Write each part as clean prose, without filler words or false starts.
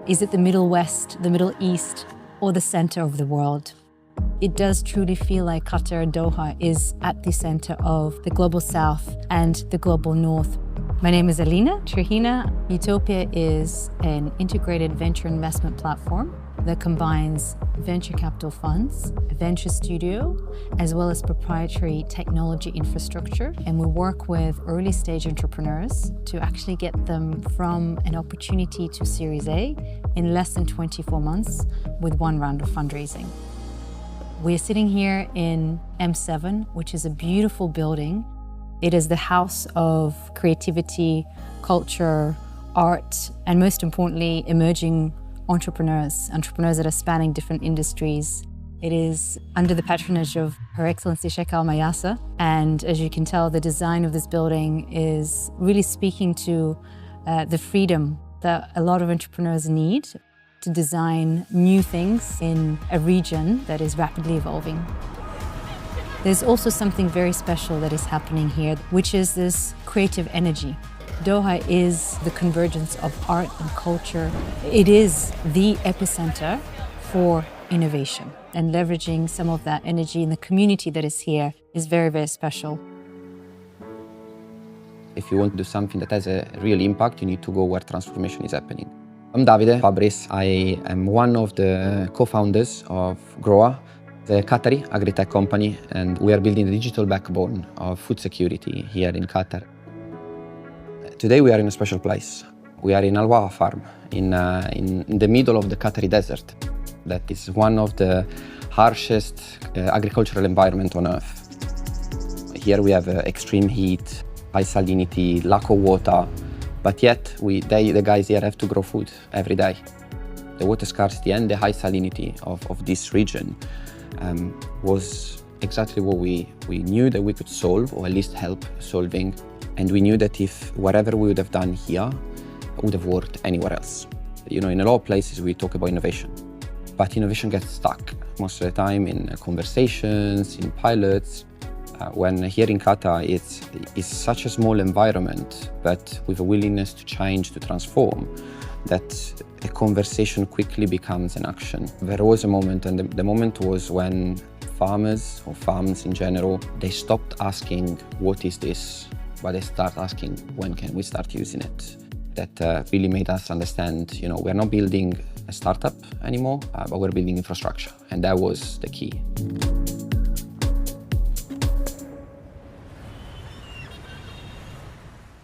Is it the Middle West, the Middle East, or the center of the world? It does truly feel like Qatar and Doha is at the center of the global south and the global north. My name is Alina Trihina. Utopia is an integrated venture investment platform that combines venture capital funds, a venture studio, as well as proprietary technology infrastructure. And we work with early stage entrepreneurs to actually get them from an opportunity to Series A in less than 24 months with one round of fundraising. We're sitting here in M7, which is a beautiful building. It is the house of creativity, culture, art, and most importantly, emerging entrepreneurs that are spanning different industries. It is under the patronage of Her Excellency Sheikh Al Mayasa, and as you can tell, the design of this building is really speaking to the freedom that a lot of entrepreneurs need to design new things in a region that is rapidly evolving. There's also something very special that is happening here, which is this creative energy. Doha is the convergence of art and culture. It is the epicenter for innovation, and leveraging some of that energy in the community that is here is very, very special. If you want to do something that has a real impact, you need to go where transformation is happening. I'm Davide Fabris. I am one of the co-founders of Groa, the Qatari agri-tech company, and we are building the digital backbone of food security here in Qatar. Today we are in a special place. We are in Al Waha farm, in the middle of the Qatari desert. That is one of the harshest agricultural environments on earth. Here we have extreme heat, high salinity, lack of water, but yet the guys here have to grow food every day. The water scarcity and the high salinity of this region was exactly what we knew that we could solve, or at least help solving. And we knew that if whatever we would have done here would have worked anywhere else. You know, in a lot of places we talk about innovation, but innovation gets stuck most of the time in conversations, in pilots. When here in Qatar, it's such a small environment, but with a willingness to change, to transform, that a conversation quickly becomes an action. There was a moment, and the moment was when farmers, or farms in general, they stopped asking, what is this? But they start asking, when can we start using it? That really made us understand, you know, we're not building a startup anymore, but we're building infrastructure. And that was the key.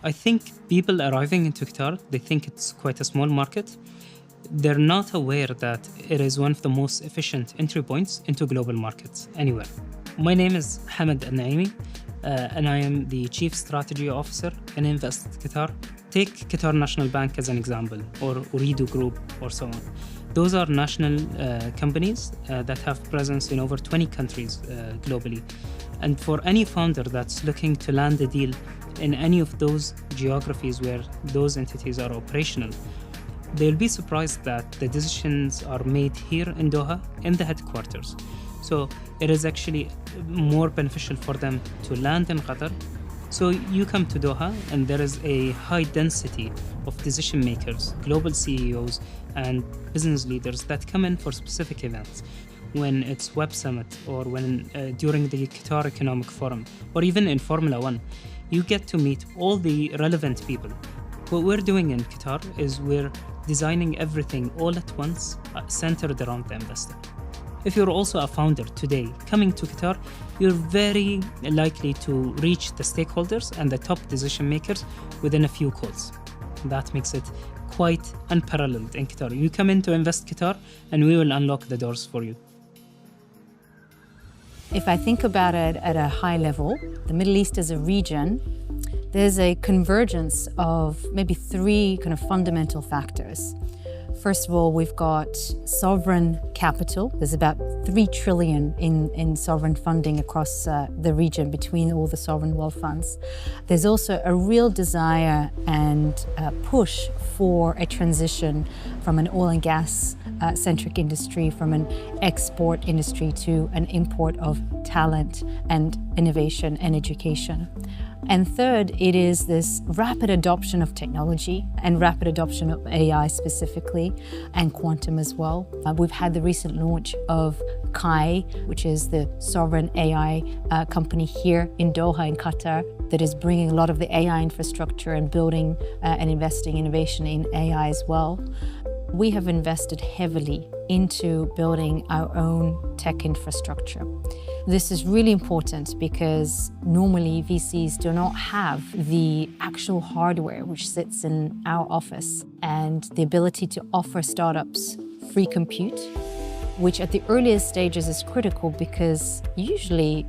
I think people arriving into Qatar, they think it's quite a small market. They're not aware that it is one of the most efficient entry points into global markets anywhere. My name is Hamad Al-Naimi, and I am the Chief Strategy Officer in Invest Qatar. Take Qatar National Bank as an example, or Ooredoo Group, or so on. Those are national companies that have presence in over 20 countries globally. And for any founder that's looking to land a deal in any of those geographies where those entities are operational, they'll be surprised that the decisions are made here in Doha, in the headquarters. So it is actually more beneficial for them to land in Qatar. So you come to Doha and there is a high density of decision makers, global CEOs and business leaders that come in for specific events. When it's Web Summit, or when during the Qatar Economic Forum, or even in Formula One, you get to meet all the relevant people. What we're doing in Qatar is we're designing everything all at once, centered around the investor. If you're also a founder today coming to Qatar, you're very likely to reach the stakeholders and the top decision makers within a few calls. That makes it quite unparalleled in Qatar. You come in to Invest Qatar and we will unlock the doors for you. If I think about it at a high level, the Middle East as a region, there's a convergence of maybe three kind of fundamental factors. First of all, we've got sovereign capital. There's about 3 trillion in sovereign funding across the region between all the sovereign wealth funds. There's also a real desire and push for a transition from an oil and gas centric industry, from an export industry to an import of talent and innovation and education. And third, it is this rapid adoption of technology and rapid adoption of AI specifically, and quantum as well. We've had the recent launch of Kai, which is the sovereign AI company here in Doha in Qatar that is bringing a lot of the AI infrastructure and building and investing innovation in AI as well. We have invested heavily into building our own tech infrastructure. This is really important because normally VCs do not have the actual hardware which sits in our office and the ability to offer startups free compute, which at the earliest stages is critical because usually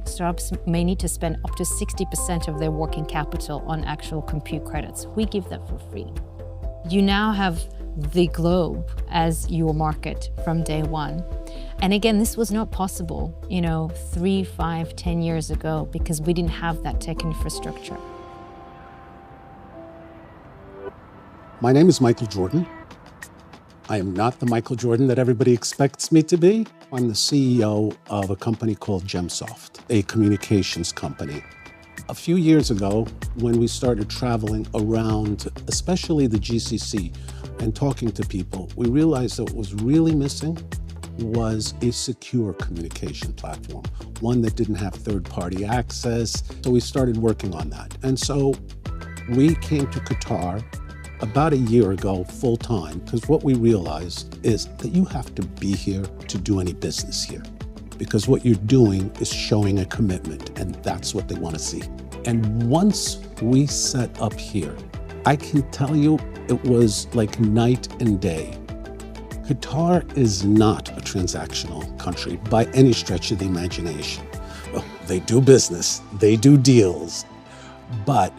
startups may need to spend up to 60% of their working capital on actual compute credits. We give that for free. You now have the globe as your market from day one. And again, this was not possible, 3, 5, 10 years ago because we didn't have that tech infrastructure. My name is Michael Jordan. I am not the Michael Jordan that everybody expects me to be. I'm the CEO of a company called Gemsoft, a communications company. A few years ago, when we started traveling around, especially the GCC, and talking to people, we realized that what was really missing was a secure communication platform, one that didn't have third-party access. So we started working on that. And so we came to Qatar about a year ago full-time, because what we realized is that you have to be here to do any business here, because what you're doing is showing a commitment, and that's what they want to see. And once we set up here, I can tell you it was like night and day. Qatar is not a transactional country by any stretch of the imagination. Well, they do business, they do deals, but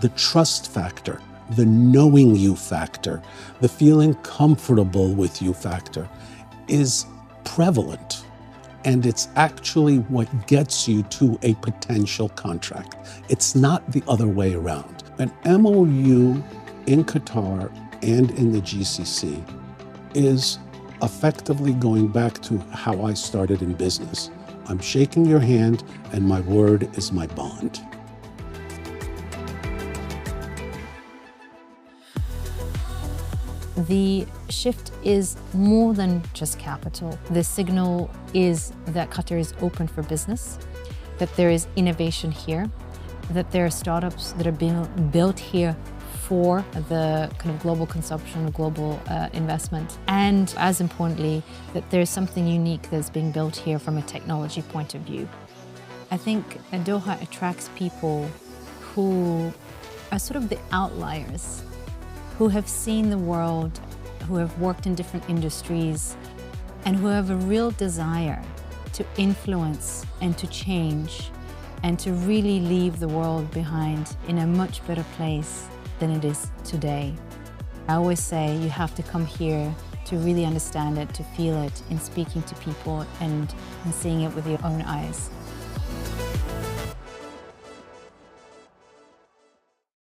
the trust factor, the knowing you factor, the feeling comfortable with you factor is prevalent. And it's actually what gets you to a potential contract. It's not the other way around. An MOU in Qatar and in the GCC is effectively going back to how I started in business. I'm shaking your hand and my word is my bond. The shift is more than just capital. The signal is that Qatar is open for business, that there is innovation here, that there are startups that are being built here for the kind of global consumption, global investment, and as importantly, that there's something unique that's being built here from a technology point of view. I think Doha attracts people who are sort of the outliers, who have seen the world, who have worked in different industries, and who have a real desire to influence and to change and to really leave the world behind in a much better place than it is today. I always say you have to come here to really understand it, to feel it in speaking to people and seeing it with your own eyes.